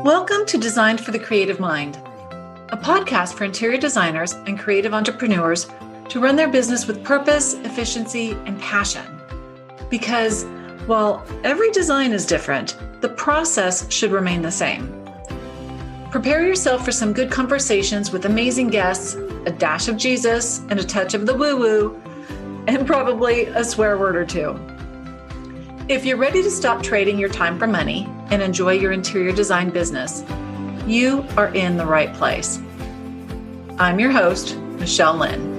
Welcome to Designed for the Creative Mind, a podcast for interior designers and creative entrepreneurs to run their business with purpose, efficiency, and passion. Because while every design is different, the process should remain the same. Prepare yourself for some good conversations with amazing guests, a dash of Jesus, and a touch of the woo-woo, and probably a swear word or two. If you're ready to stop trading your time for money and enjoy your interior design business, you are in the right place. I'm your host, Michelle Lynn.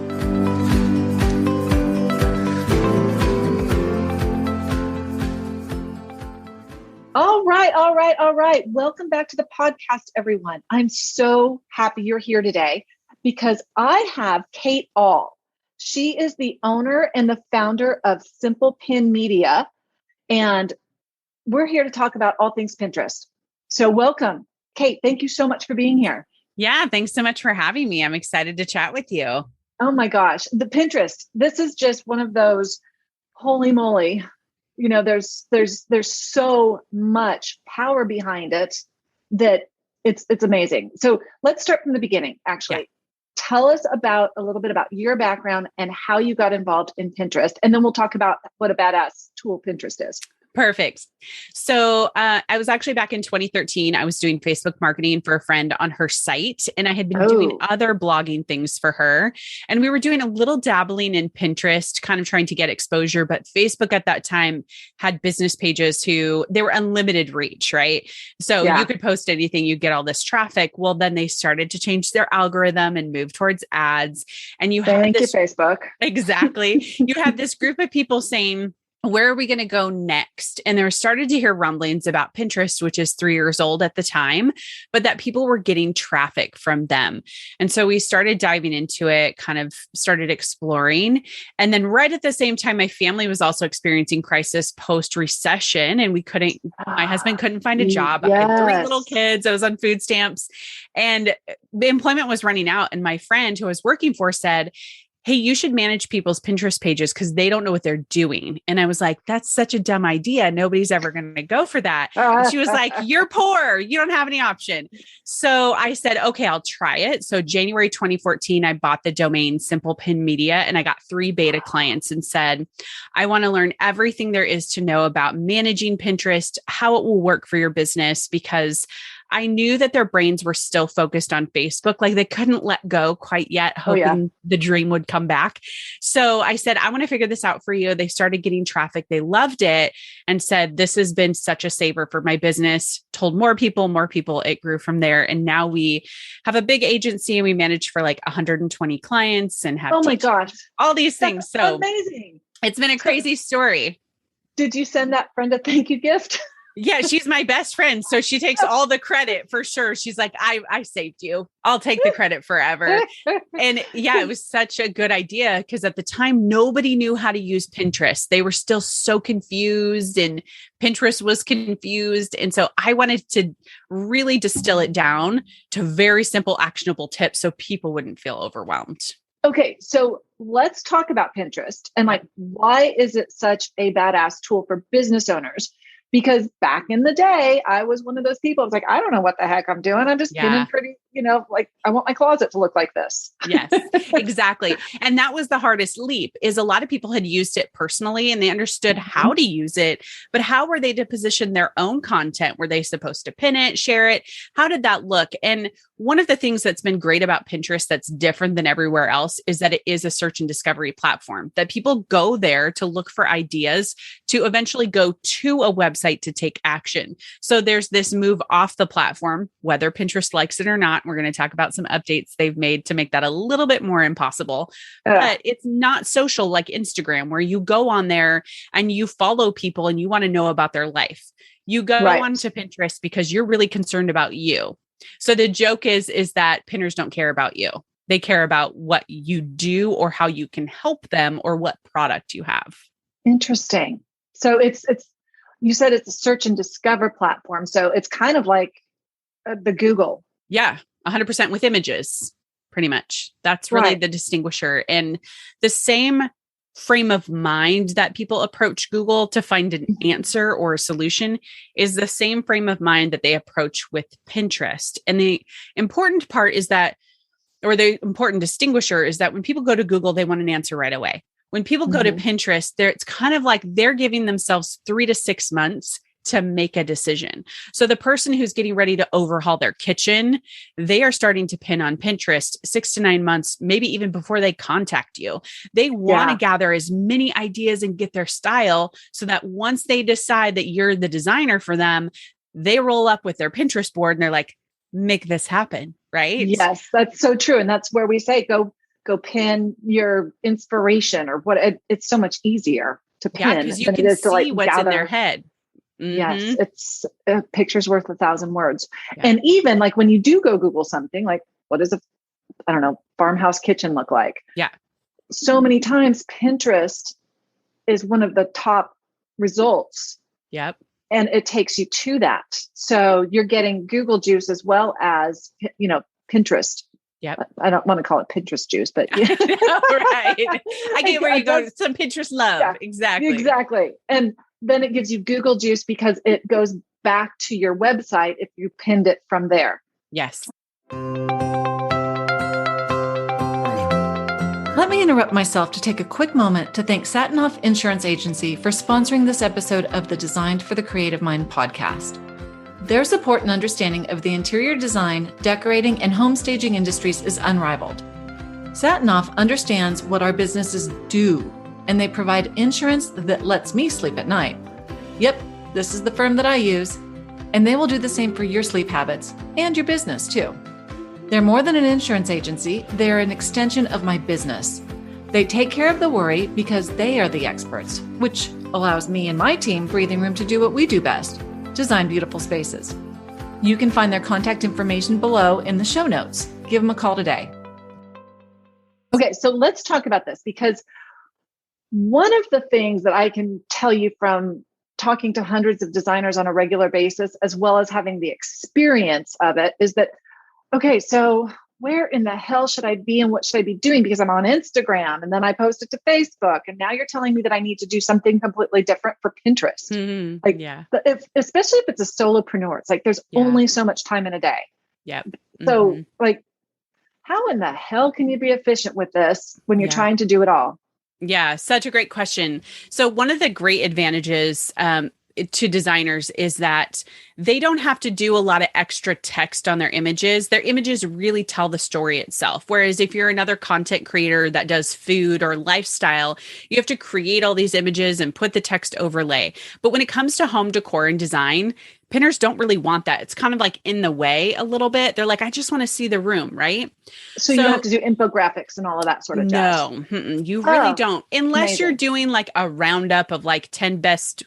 All right. Welcome back to the podcast, everyone. I'm so happy you're here today because I have Kate Ahl. She is the owner and the founder of Simple Pin Media, and we're here to talk about all things Pinterest. So welcome, Kate. Thank you so much for being here. Yeah, thanks so much for having me. I'm excited to chat with you. Oh my gosh, the Pinterest. This is just one of those, holy moly. You know, there's so much power behind it that it's amazing. So let's start from the beginning, actually. Yeah. Tell us a little bit about your background and how you got involved in Pinterest. And then we'll talk about what a badass tool Pinterest is. Perfect. So I was actually back in 2013. I was doing Facebook marketing for a friend on her site, and I had been doing other blogging things for her. And we were doing a little dabbling in Pinterest, kind of trying to get exposure. But Facebook at that time had business pages they were unlimited reach, right? So you could post anything, you get all this traffic. Well, then they started to change their algorithm and move towards ads. And Thank you, Facebook. Exactly. You have this group of people saying, where are we going to go next? And there started to hear rumblings about Pinterest, which is 3 years old at the time, but that people were getting traffic from them. And so we started diving into it, kind of started exploring. And then right at the same time, my family was also experiencing crisis post-recession, and my husband couldn't find a job. Yes. I had 3 little kids. I was on food stamps, and the employment was running out. And my friend who I was working for said, hey, you should manage people's Pinterest pages because they don't know what they're doing. And I was like, that's such a dumb idea. Nobody's ever going to go for that. And she was like, you're poor. You don't have any option. So I said, okay, I'll try it. So January 2014, I bought the domain Simple Pin Media, and I got 3 beta clients and said, I want to learn everything there is to know about managing Pinterest, how it will work for your business, because I knew that their brains were still focused on Facebook. Like they couldn't let go quite yet, hoping the dream would come back. So I said, I want to figure this out for you. They started getting traffic. They loved it and said, this has been such a saver for my business. Told more people, it grew from there. And now we have a big agency and we manage for like 120 clients and have all these things. That's so amazing. It's been a crazy story. Did you send that friend a thank you gift? Yeah, she's my best friend. So she takes all the credit for sure. She's like, I saved you. I'll take the credit forever. And yeah, it was such a good idea because at the time, nobody knew how to use Pinterest. They were still so confused and Pinterest was confused. And so I wanted to really distill it down to very simple, actionable tips so people wouldn't feel overwhelmed. Okay, so let's talk about Pinterest and why is it such a badass tool for business owners? Because back in the day, I was one of those people. I was like, I don't know what the heck I'm doing. I'm just getting pretty, I want my closet to look like this. Yes, exactly. And that was the hardest leap is a lot of people had used it personally and they understood how to use it, but how were they to position their own content? Were they supposed to pin it, share it? How did that look? And one of the things that's been great about Pinterest that's different than everywhere else is that it is a search and discovery platform that people go there to look for ideas to eventually go to a website to take action. So there's this move off the platform, whether Pinterest likes it or not. We're going to talk about some updates they've made to make that a little bit more impossible. But it's not social like Instagram, where you go on there and you follow people and you want to know about their life. You go onto Pinterest because you're really concerned about you. So the joke is that pinners don't care about you. They care about what you do or how you can help them or what product you have. Interesting. So it's you said it's a search and discover platform. So it's kind of like the Google. Yeah, 100% with images, pretty much. That's really the distinguisher. And the same frame of mind that people approach Google to find an answer or a solution is the same frame of mind that they approach with Pinterest. And the important part is that, or the important distinguisher is that when people go to Google, they want an answer right away. When people go to Pinterest, it's kind of like they're giving themselves 3 to 6 months to make a decision. So the person who's getting ready to overhaul their kitchen, they are starting to pin on Pinterest 6 to 9 months, maybe even before they contact you. They want to gather as many ideas and get their style so that once they decide that you're the designer for them, they roll up with their Pinterest board and they're like, make this happen, right? Yes, that's so true. And that's where we say, go pin your inspiration or what. It's so much easier to pin because you can see what's in their head. Yes, it's a picture's worth 1,000 words. Yeah. And even like when you do go Google something, like what does farmhouse kitchen look like? Yeah. So many times Pinterest is one of the top results. Yep. And it takes you to that. So you're getting Google juice as well as, Pinterest. Yep. I don't want to call it Pinterest juice, but right. I get where you go. Some Pinterest love. Yeah, exactly. And then it gives you Google juice because it goes back to your website if you pinned it from there. Yes. Let me interrupt myself to take a quick moment to thank Satinoff Insurance Agency for sponsoring this episode of the Designed for the Creative Mind podcast. Their support and understanding of the interior design, decorating, and home staging industries is unrivaled. Satinoff understands what our businesses do, and they provide insurance that lets me sleep at night. Yep, this is the firm that I use, and they will do the same for your sleep habits and your business too. They're more than an insurance agency, they're an extension of my business. They take care of the worry because they are the experts, which allows me and my team breathing room to do what we do best, design beautiful spaces. You can find their contact information below in the show notes. Give them a call today. Okay, so let's talk about this because one of the things that I can tell you from talking to hundreds of designers on a regular basis, as well as having the experience of it, is that, okay, so where in the hell should I be and what should I be doing? Because I'm on Instagram and then I post it to Facebook. And now you're telling me that I need to do something completely different for Pinterest. Mm-hmm. Like, yeah. Especially if it's a solopreneur, it's like there's only so much time in a day. Yep. So like, how in the hell can you be efficient with this when you're trying to do it all? Yeah, such a great question. So one of the great advantages to designers is that they don't have to do a lot of extra text on their images. Their images really tell the story itself. Whereas if you're another content creator that does food or lifestyle, you have to create all these images and put the text overlay. But when it comes to home decor and design, pinners don't really want that. It's kind of like in the way a little bit. They're like, I just want to see the room, right? So you don't have to do infographics and all of that sort of jazz. No, you really don't. Unless you're doing like a roundup of like 10 best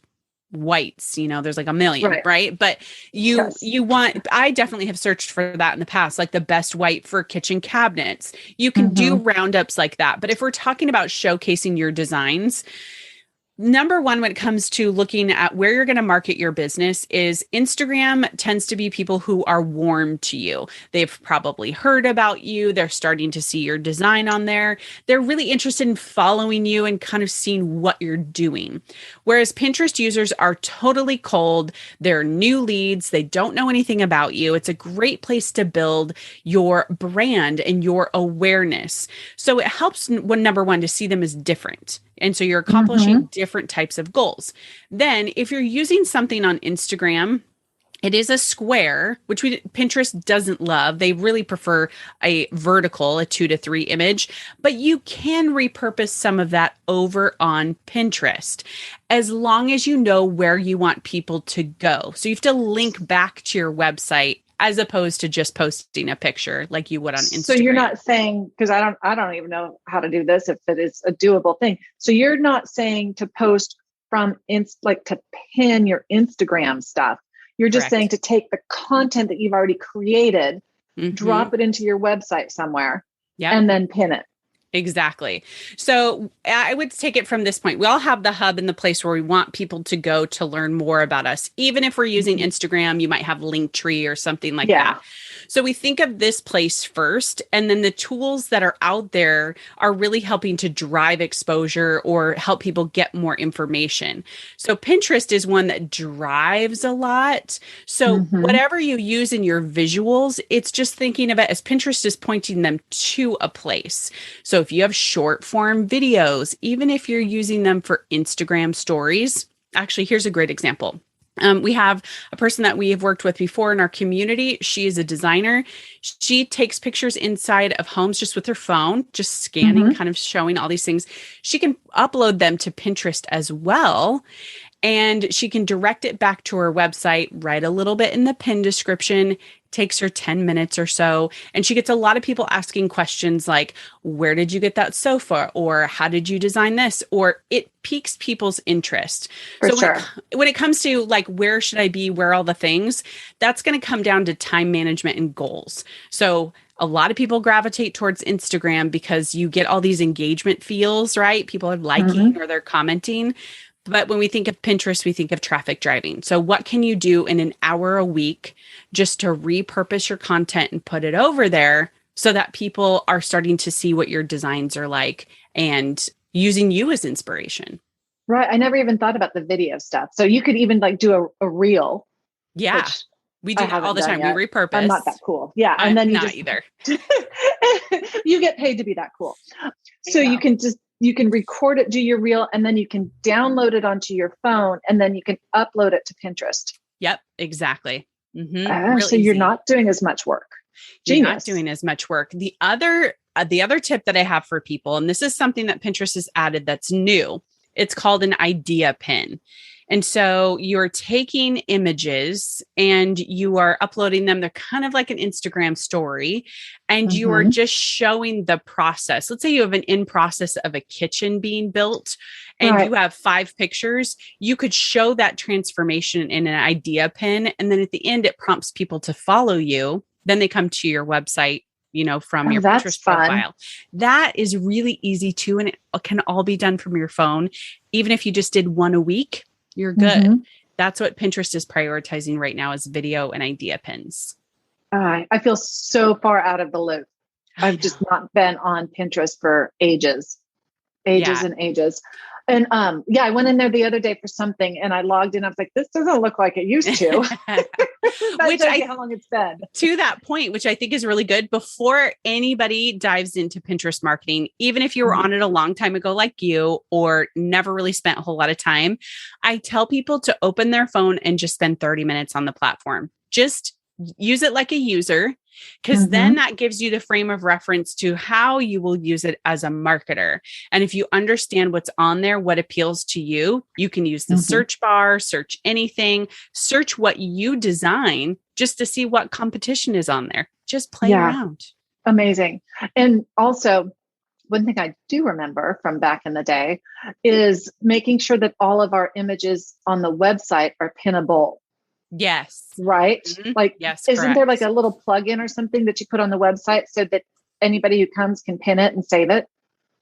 whites, there's like a million, right? But I definitely have searched for that in the past, like the best white for kitchen cabinets. You can do roundups like that. But if we're talking about showcasing your designs, number one, when it comes to looking at where you're going to market your business is Instagram tends to be people who are warm to you. They've probably heard about you. They're starting to see your design on there. They're really interested in following you and kind of seeing what you're doing. Whereas Pinterest users are totally cold. They're new leads. They don't know anything about you. It's a great place to build your brand and your awareness. So it helps, number one, to see them as different. And so you're accomplishing different types of goals. Then if you're using something on Instagram, it is a square, which Pinterest doesn't love. They really prefer a vertical, a 2 to 3 image, but you can repurpose some of that over on Pinterest as long as you know where you want people to go. So you have to link back to your website as opposed to just posting a picture like you would on Instagram. So you're not saying, because I don't even know how to do this if it is a doable thing. So you're not saying to post from to pin your Instagram stuff. You're just saying to take the content that you've already created, drop it into your website somewhere, and then pin it. Exactly. So I would take it from this point. We all have the hub and the place where we want people to go to learn more about us. Even if we're using Mhm. Instagram, you might have Linktree or something like Yeah. that. So we think of this place first, and then the tools that are out there are really helping to drive exposure or help people get more information. So Pinterest is one that drives a lot. So Hmm. whatever you use in your visuals, it's just thinking of it as Pinterest is pointing them to a place. So if you have short form videos, even if you're using them for Instagram stories, actually, here's a great example. We have a person that we have worked with before in our community. She is a designer. She takes pictures inside of homes just with her phone, just scanning, Hmm. kind of showing all these things. She can upload them to Pinterest as well. And she can direct it back to her website, write a little bit in the pin description, takes her 10 minutes or so. And she gets a lot of people asking questions like, where did you get that sofa? Or how did you design this? Or it piques people's interest. For So sure. when it comes to like, where should I be? Where are all the things? That's going to come down to time management and goals. So a lot of people gravitate towards Instagram because you get all these engagement feels, right? People are liking Hmm. or they're commenting. But when we think of Pinterest, we think of traffic driving. So, what can you do in an hour a week just to repurpose your content and put it over there so that people are starting to see what your designs are like and using you as inspiration? Right. I never even thought about the video stuff. So you could even like do a reel, Yeah, which we I do that all haven't the done time. We yet. I'm not that repurpose. cool. Yeah. And I'm then you not just, either. you get paid to be that cool. I So know. you can record it, do your reel, and then you can download it onto your phone and then you can upload it to Pinterest. Yep, exactly. Real So you're easy. not doing as much work. You're not Genius. doing as much work. The other tip that I have for people, and this is something that Pinterest has added that's new. It's called an idea pin. And so you're taking images and you are uploading them. They're kind of like an Instagram story, and you are Hmm. just showing the process. Let's say you have an in process of a kitchen being built and Right. you have 5 pictures. You could show that transformation in an idea pin. And then at the end, it prompts people to follow you. Then they come to your website, from Oh, your that's Pinterest fun. profile. That is really easy too. And it can all be done from your phone. Even if you just did one a week, you're good. Hmm. That's what Pinterest is prioritizing right now is video and idea pins. I feel so far out of the loop. I I've just know. not been on Pinterest for ages Yeah. and ages. And yeah, I went in there the other day for something and I logged in. I was like, this doesn't look like it used to. That Which shows you I how long it's been. to that point, which I think is really good, before anybody dives into Pinterest marketing, even if you were on it a long time ago, like you, or never really spent a whole lot of time, I tell people to open their phone and just spend 30 minutes on the platform. Just use it like a user, because then Mm-hmm. that gives you the frame of reference to how you will use it as a marketer. And if you understand what's on there, what appeals to you, you can use the Mm-hmm. search bar, search anything, search what you design just to see what competition is on there. Just play Yeah, around. amazing. And also, one thing I do remember from back in the day is making sure that all of our images on the website are pinnable, Yes. right? Mhm. Like, Yes, isn't there like correct. a little plugin or something that you put on the website so that anybody who comes can pin it and save it?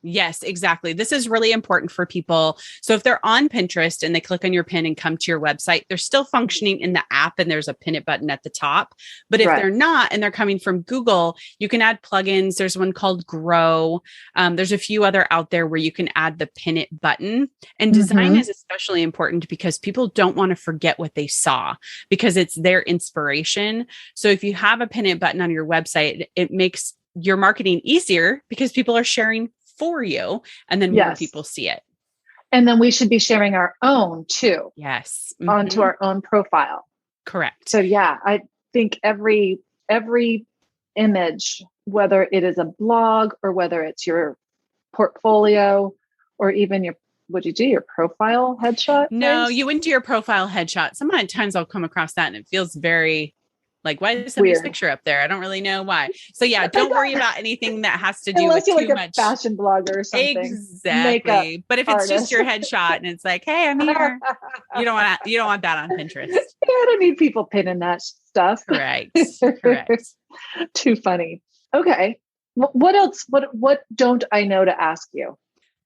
Yes, exactly. This is really important for people. So if they're on Pinterest and they click on your pin and come to your website, they're still functioning in the app and there's a pin it button at the top. But if Right. they're not and they're coming from Google, you can add plugins. There's one called Grow. There's a few other out there where you can add the pin it button. And design Mm-hmm. is especially important because people don't want to forget what they saw because it's their inspiration. So if you have a pin it button on your website, it makes your marketing easier because people are sharing for you and then more Yes. people see it. And then we should be sharing our own too Yes. onto our own profile. Correct. So yeah, I think every image, whether it is a blog or whether it's your portfolio or even your would you do your profile headshot No, things? you wouldn't do your profile headshot. Sometimes I'll come across that and it feels very like, why is somebody's Weird. picture up there? I don't really know why. So yeah, don't worry about anything that has to do Unless with you're like too a much. fashion blogger or something, makeup Exactly. But if it's just artist. your headshot and it's like, hey, I'm here, you don't want that on Pinterest. I don't need people pinning that stuff. Correct. Correct. Too funny. Okay. What else? What don't I know to ask you?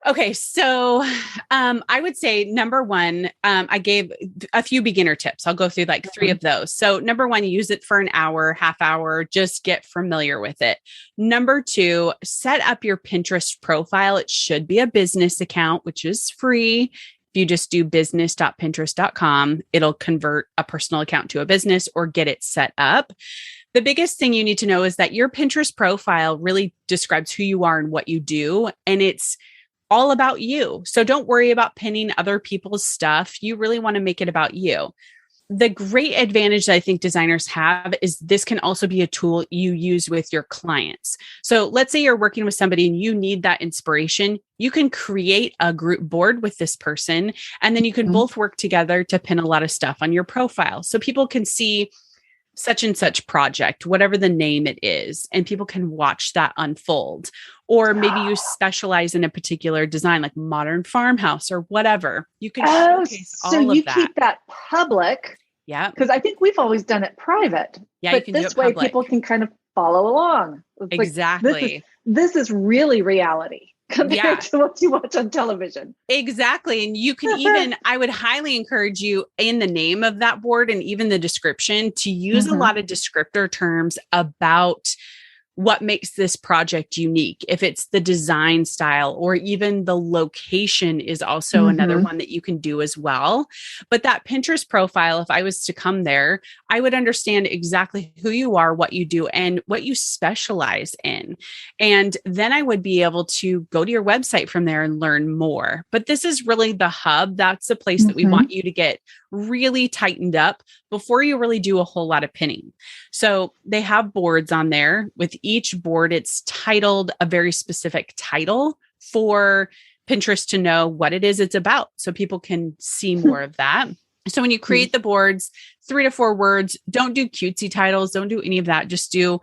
Okay. So, I would say number one, I gave a few beginner tips. I'll go through like three of those. So number one, use it for an hour, half hour, just get familiar with it. Number two, set up your Pinterest profile. It should be a business account, which is free. If you just do business.pinterest.com, it'll convert a personal account to a business or get it set up. The biggest thing you need to know is that your Pinterest profile really describes who you are and what you do. And it's all about you. So don't worry about pinning other people's stuff. You really want to make it about you. The great advantage that I think designers have is this can also be a tool you use with your clients. So let's say you're working with somebody and you need that inspiration. You can create a group board with this person, and then you can both work together to pin a lot of stuff on your profile. So people can see such and such project, whatever the name it is, and people can watch that unfold. Or maybe you specialize in a particular design, like modern farmhouse or whatever. You can showcase all of that. So you keep that public. Yeah. Because I think we've always done it private. Yeah. But this way people can kind of follow along. It's exactly. Like, this is really reality compared to what you watch on television. Exactly. And you can even, I would highly encourage you in the name of that board and even the description to use a lot of descriptor terms about what makes this project unique. If it's the design style or even the location is also another one that you can do as well. But that Pinterest profile, if I was to come there, I would understand exactly who you are, what you do, and what you specialize in. And then I would be able to go to your website from there and learn more. But this is really the hub. That's the place that we want you to get really tightened up before you really do a whole lot of pinning. So they have boards on there. With each board, it's titled a very specific title for Pinterest to know what it is it's about. So people can see more of that. So when you create the boards, 3 to 4 words, don't do cutesy titles. Don't do any of that. Just do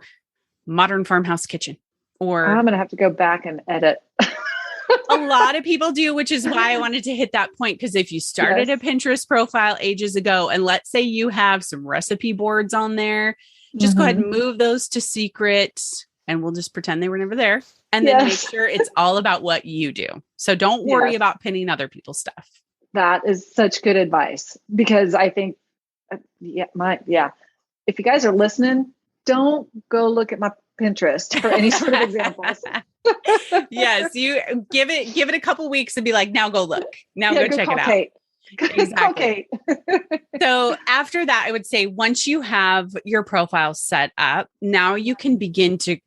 modern farmhouse kitchen. Or I'm going to have to go back and edit. A lot of people do, which is why I wanted to hit that point. Because if you started a Pinterest profile ages ago, and let's say you have some recipe boards on there, just go ahead and move those to secret, and we'll just pretend they were never there. And then make sure it's all about what you do. So don't worry about pinning other people's stuff. That is such good advice, because I think, if you guys are listening, don't go look at my Pinterest for any sort of examples. Yes, you give it a couple weeks and be like, now go look. Now go check it out. Kate. Exactly. So after that, I would say once you have your profile set up, now you can begin to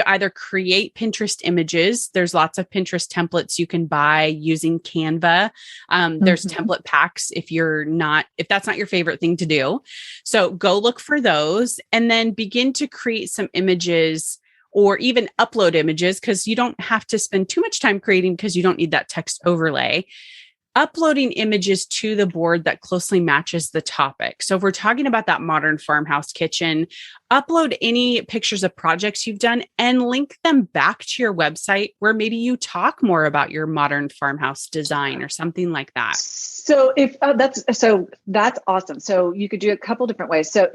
either create Pinterest images. There's lots of Pinterest templates you can buy using Canva. There's template packs if that's not your favorite thing to do. So go look for those and then begin to create some images or even upload images, because you don't have to spend too much time creating because you don't need that text overlay. Uploading images to the board that closely matches the topic. So if we're talking about that modern farmhouse kitchen, upload any pictures of projects you've done and link them back to your website where maybe you talk more about your modern farmhouse design or something like that. So that's awesome. So you could do a couple different ways. So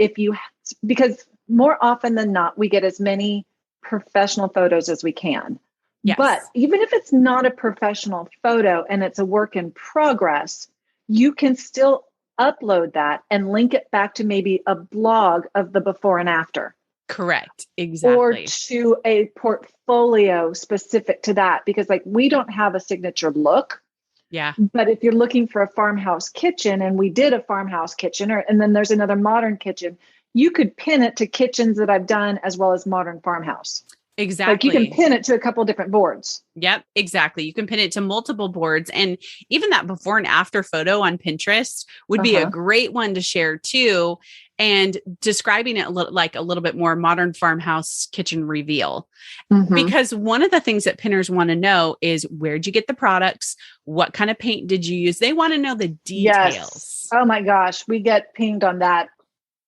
because more often than not, we get as many professional photos as we can. Yes. But even if it's not a professional photo and it's a work in progress, you can still upload that and link it back to maybe a blog of the before and after. Correct. Exactly. Or to a portfolio specific to that, because we don't have a signature look. Yeah. But if you're looking for a farmhouse kitchen, and we did a farmhouse kitchen, and then there's another modern kitchen, you could pin it to kitchens that I've done as well as modern farmhouse. Exactly. You can pin it to a couple different boards. Yep, exactly. You can pin it to multiple boards. And even that before and after photo on Pinterest would be a great one to share too. And describing it like a little bit more modern farmhouse kitchen reveal. Because one of the things that pinners want to know is, where'd you get the products? What kind of paint did you use? They want to know the details. Yes. Oh my gosh. We get pinged on that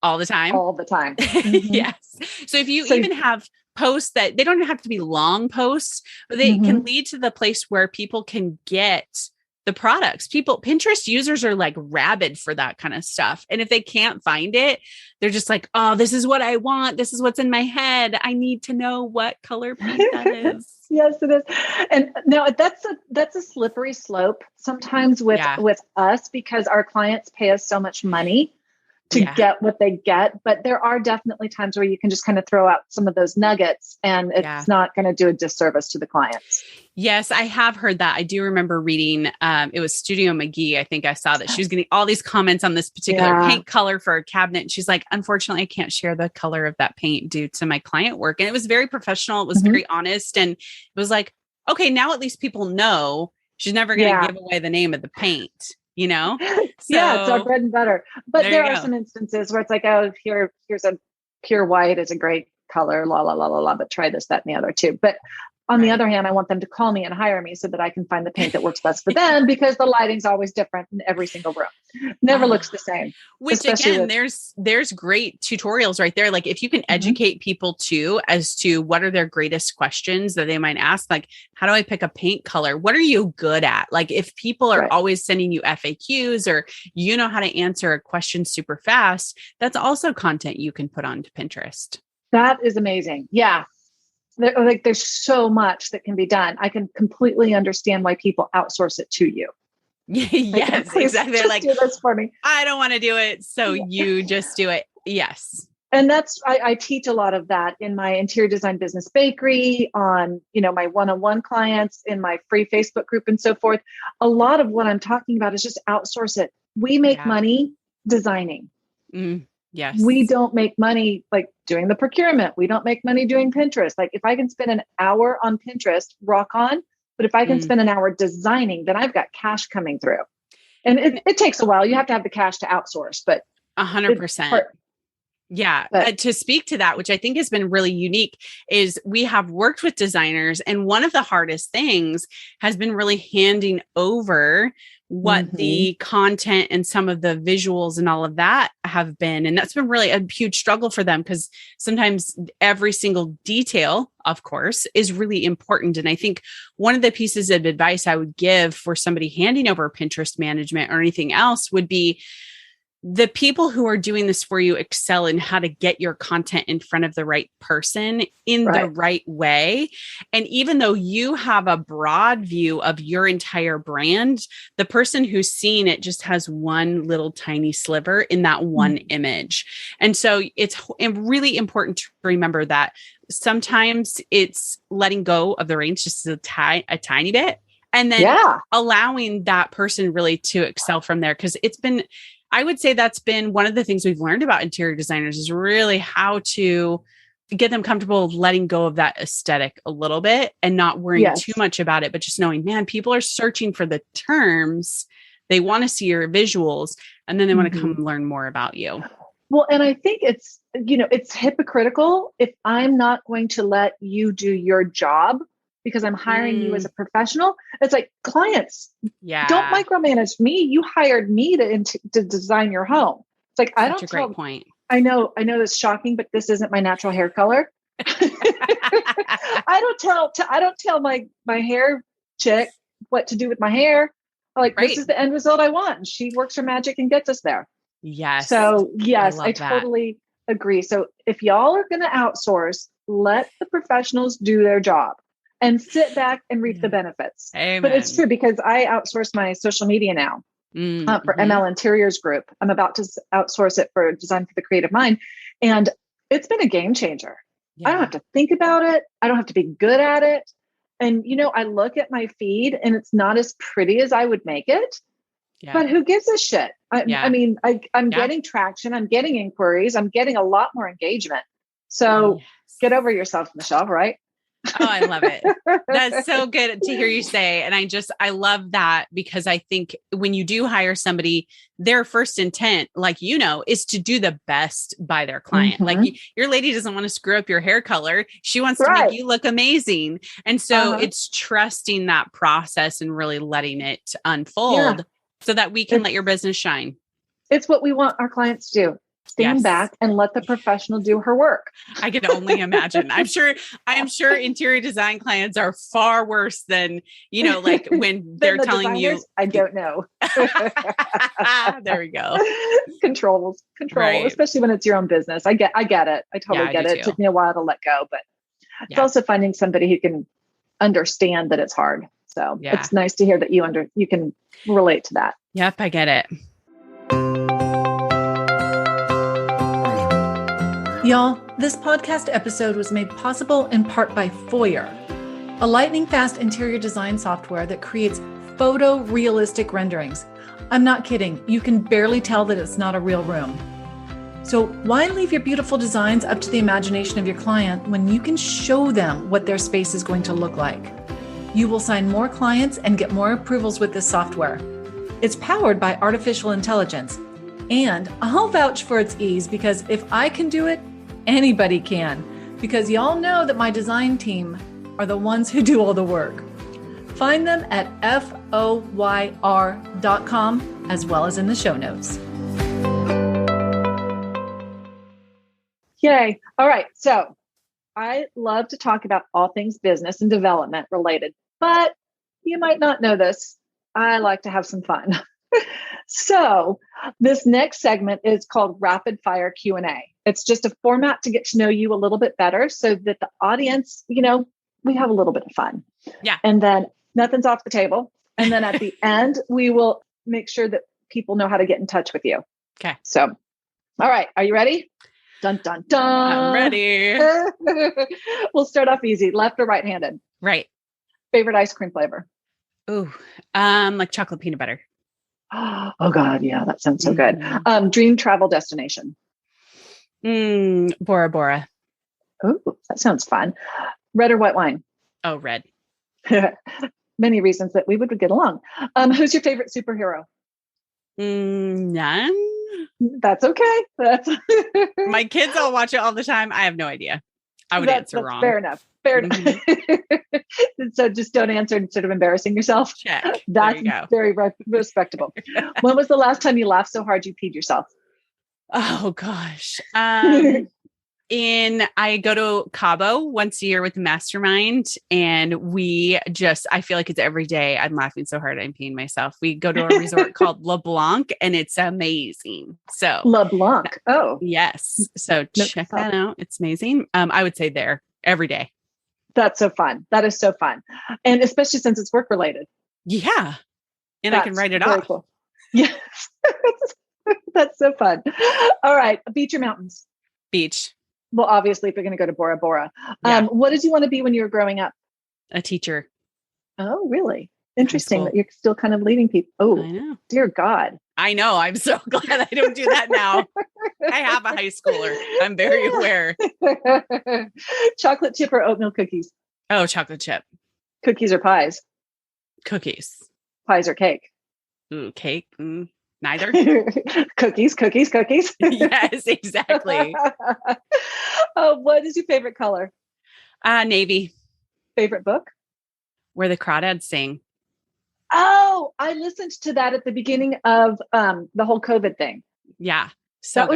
all the time. Yes. So if you even have posts that they don't have to be long posts, but they can lead to the place where people can get the products. Pinterest users are like rabid for that kind of stuff. And if they can't find it, they're just like, oh, this is what I want. This is what's in my head. I need to know what color paint that is. Yes, it is. And now that's a slippery slope sometimes with us, because our clients pay us so much money to get what they get. But there are definitely times where you can just kind of throw out some of those nuggets, and it's not going to do a disservice to the clients. Yes, I have heard that. I do remember reading, it was Studio McGee. I think I saw that she was getting all these comments on this particular paint color for a cabinet. And she's like, unfortunately, I can't share the color of that paint due to my client work. And it was very professional. It was very honest. And it was like, okay, now at least people know she's never going to give away the name of the paint, you know? So, it's our bread and butter. But there are some instances where it's like, oh, here's a pure white is a great color, la, la, la, la, la, but try this, that, and the other too. But on the other hand, I want them to call me and hire me so that I can find the paint that works best for them, because the lighting's always different in every single room. Never looks the same. Which again, there's great tutorials right there. Like if you can educate people too, as to what are their greatest questions that they might ask, like, how do I pick a paint color? What are you good at? Like if people are always sending you FAQs, or you know how to answer a question super fast, that's also content you can put onto Pinterest. That is amazing. Yeah. There's so much that can be done. I can completely understand why people outsource it to you. Yes, exactly. They're like, do this for me. I don't want to do it, so you just do it. Yes. And I teach a lot of that in my interior design business bakery, on, my one-on-one clients, in my free Facebook group, and so forth. A lot of what I'm talking about is just outsource it. We make money designing. Yes. We don't make money like doing the procurement. We don't make money doing Pinterest. Like if I can spend an hour on Pinterest, rock on. But if I can spend an hour designing, then I've got cash coming through. And it takes a while. You have to have the cash to outsource, but 100%. Yeah. To speak to that, which I think has been really unique, is we have worked with designers, and one of the hardest things has been really handing over what the content and some of the visuals and all of that have been. And that's been really a huge struggle for them, because sometimes every single detail, of course, is really important. And I think one of the pieces of advice I would give for somebody handing over Pinterest management or anything else would be, the people who are doing this for you excel in how to get your content in front of the right person in the right way. And even though you have a broad view of your entire brand, the person who's seeing it just has one little tiny sliver in that one image. And so it's really important to remember that sometimes it's letting go of the reins just a tiny bit, and then allowing that person really to excel from there. Because I would say that's been one of the things we've learned about interior designers, is really how to get them comfortable letting go of that aesthetic a little bit and not worrying too much about it, but just knowing, man, people are searching for the terms. They want to see your visuals, and then they want to come learn more about you. Well, and I think it's hypocritical if I'm not going to let you do your job because I'm hiring you as a professional. It's like, clients, don't micromanage me. You hired me to design your home. It's like, Such a great point. I know that's shocking, but this isn't my natural hair color. I don't tell my hair chick what to do with my hair. Like, this is the end result I want. And she works her magic and gets us there. Yes. So yes, I totally agree. So if y'all are going to outsource, let the professionals do their job and sit back and reap the benefits. Amen. But it's true, because I outsource my social media now for ML Interiors Group. I'm about to outsource it for Design for the Creative Mind. And it's been a game changer. I don't have to think about it. I don't have to be good at it. And, I look at my feed and it's not as pretty as I would make it, but who gives a shit? I mean, I'm getting traction. I'm getting inquiries. I'm getting a lot more engagement. So get over yourself, Michelle, right? Oh, I love it. That's so good to hear you say. And I love that, because I think when you do hire somebody, their first intent, like, is to do the best by their client. Like, your lady doesn't want to screw up your hair color. She wants to make you look amazing. And so it's trusting that process and really letting it unfold so that we can let your business shine. It's what we want our clients to do. stand back and let the professional do her work. I can only imagine. I'm sure interior design clients are far worse than, like when they're telling you. I don't know. There we go. Control, right. Especially when it's your own business. I get it. I totally get it. It took me a while to let go, but it's also finding somebody who can understand that it's hard. So it's nice to hear that you can relate to that. Yep. I get it. Y'all, this podcast episode was made possible in part by Foyer, a lightning-fast interior design software that creates photorealistic renderings. I'm not kidding. You can barely tell that it's not a real room. So why leave your beautiful designs up to the imagination of your client when you can show them what their space is going to look like? You will sign more clients and get more approvals with this software. It's powered by artificial intelligence. And I'll vouch for its ease because if I can do it, anybody can. Because y'all know that my design team are the ones who do all the work. Find them at foyr.com as well as in the show notes. Yay. All right. So I love to talk about all things business and development related, but you might not know this. I like to have some fun. So this next segment is called Rapid Fire Q&A. It's just a format to get to know you a little bit better so that the audience, we have a little bit of fun. Yeah. And then nothing's off the table. And then at the end, we will make sure that people know how to get in touch with you. Okay. So, all right. Are you ready? Dun, dun, dun. I'm ready. We'll start off easy. Left or right-handed? Right. Favorite ice cream flavor? Ooh, like chocolate peanut butter. Oh God. Yeah. That sounds so good. Dream travel destination? Bora Bora. Oh, that sounds fun. Red or white wine? Oh, red. Many reasons that we would get along. Who's your favorite superhero? None. That's okay. My kids all watch it all the time. I have no idea. I would answer wrong. Fair enough. Enough. So just don't answer instead of embarrassing yourself. Check. That's very respectable. When was the last time you laughed so hard you peed yourself? Oh gosh. I go to Cabo once a year with the mastermind, and I feel like it's every day I'm laughing so hard I'm peeing myself. We go to a resort called Le Blanc, and it's amazing. So Le Blanc. Oh, yes. So check that out. It's amazing. I would say there every day. That's so fun. That is so fun. And especially since it's work related. Yeah. And I can write it off. Cool. Yes. That's so fun. All right. Beach or mountains? Beach. Well, obviously, if you're going to go to Bora Bora. What did you want to be when you were growing up? A teacher. Oh, really? Interesting that you're still kind of leading people. Oh, I know. Dear God. I know. I'm so glad I don't do that now. I have a high schooler. I'm very aware. Chocolate chip or oatmeal cookies? Oh, chocolate chip. Cookies or pies? Cookies. Pies or cake? Ooh, cake. Neither. Cookies. Yes, exactly. What is your favorite color? Navy. Favorite book? Where the Crawdads Sing. Oh, I listened to that at the beginning of the whole COVID thing. Yeah. So that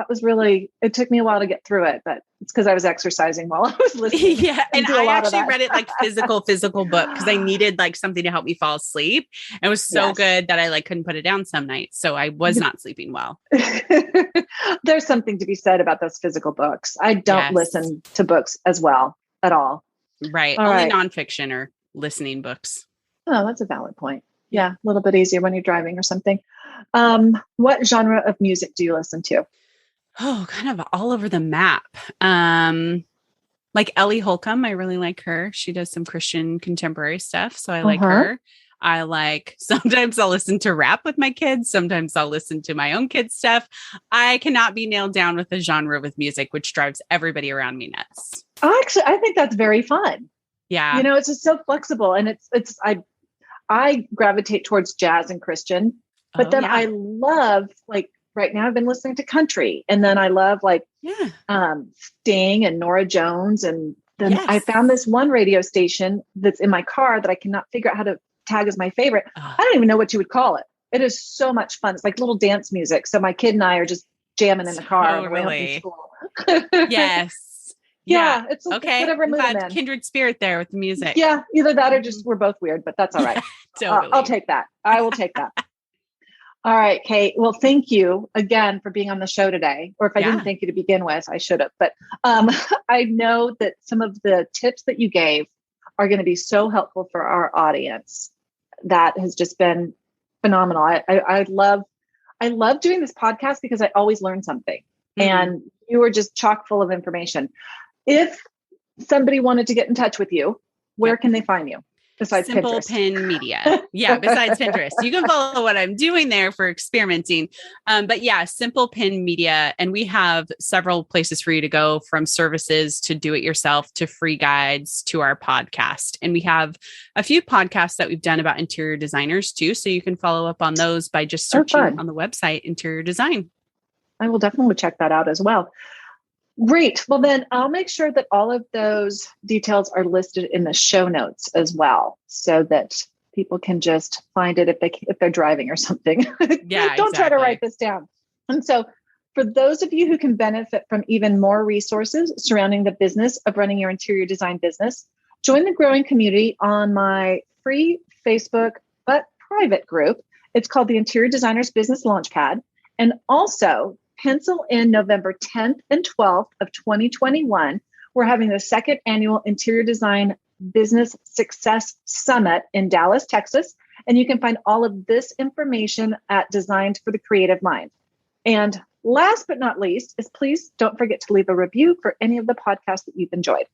was really, it took me a while to get through it, but it's because I was exercising while I was listening. Yeah. And I actually read it like physical book because I needed like something to help me fall asleep. And it was so good that I couldn't put it down some nights. So I was not sleeping well. There's something to be said about those physical books. I don't listen to books as well at all. Right. Only nonfiction or listening books. Oh, that's a valid point. Yeah. A little bit easier when you're driving or something. What genre of music do you listen to? Oh, kind of all over the map. Like Ellie Holcomb. I really like her. She does some Christian contemporary stuff. So I like her. Sometimes I'll listen to rap with my kids. Sometimes I'll listen to my own kids' stuff. I cannot be nailed down with a genre with music, which drives everybody around me nuts. Actually, I think that's very fun. Yeah. It's just so flexible, and I gravitate towards jazz and Christian, but then I love, like right now I've been listening to country, and then I love Sting and Norah Jones. And then I found this one radio station that's in my car that I cannot figure out how to tag as my favorite. I don't even know what you would call it. It is so much fun. It's like little dance music. So my kid and I are just jamming in the car on the way home from school. Yes. Yeah. It's okay. whatever mood I'm in. Kindred spirit there with the music. Yeah. Either that or just we're both weird, but that's all right. Totally. I'll take that. I will take that. All right, Kate. Well, thank you again for being on the show today. Or if I didn't thank you to begin with, I should have. But I know that some of the tips that you gave are going to be so helpful for our audience. That has just been phenomenal. I love doing this podcast because I always learn something. And you were just chock full of information. If somebody wanted to get in touch with you, where can they find you? Besides Simple Pinterest. Pin Media. Yeah. Besides Pinterest, you can follow what I'm doing there for experimenting. But yeah, Simple Pin Media. And we have several places for you to go, from services to do it yourself to free guides to our podcast. And we have a few podcasts that we've done about interior designers too. So you can follow up on those by just searching on the website, interior design. I will definitely check that out as well. Great. Well, then I'll make sure that all of those details are listed in the show notes as well, so that people can just find it if they're driving or something. Yeah, Don't try to write this down. And so for those of you who can benefit from even more resources surrounding the business of running your interior design business, join the growing community on my free Facebook, but private group. It's called the Interior Designers Business Launchpad. And also pencil in November 10th and 12th of 2021. We're having the second annual Interior Design Business Success Summit in Dallas, Texas. And you can find all of this information at Designed for the Creative Mind. And last but not least is, please don't forget to leave a review for any of the podcasts that you've enjoyed.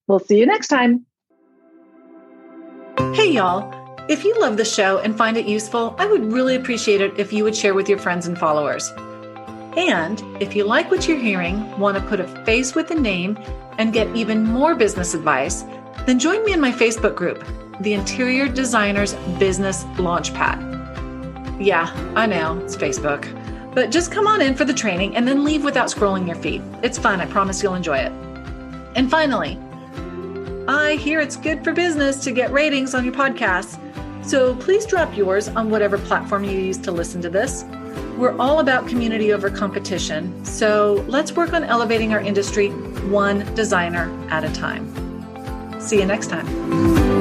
We'll see you next time. Hey, y'all. If you love the show and find it useful, I would really appreciate it if you would share with your friends and followers. And if you like what you're hearing, want to put a face with a name, and get even more business advice, then join me in my Facebook group, the Interior Designers Business Launchpad. Yeah, I know, it's Facebook. But just come on in for the training and then leave without scrolling your feed. It's fun. I promise you'll enjoy it. And finally, I hear it's good for business to get ratings on your podcasts. So please drop yours on whatever platform you use to listen to this. We're all about community over competition. So let's work on elevating our industry one designer at a time. See you next time.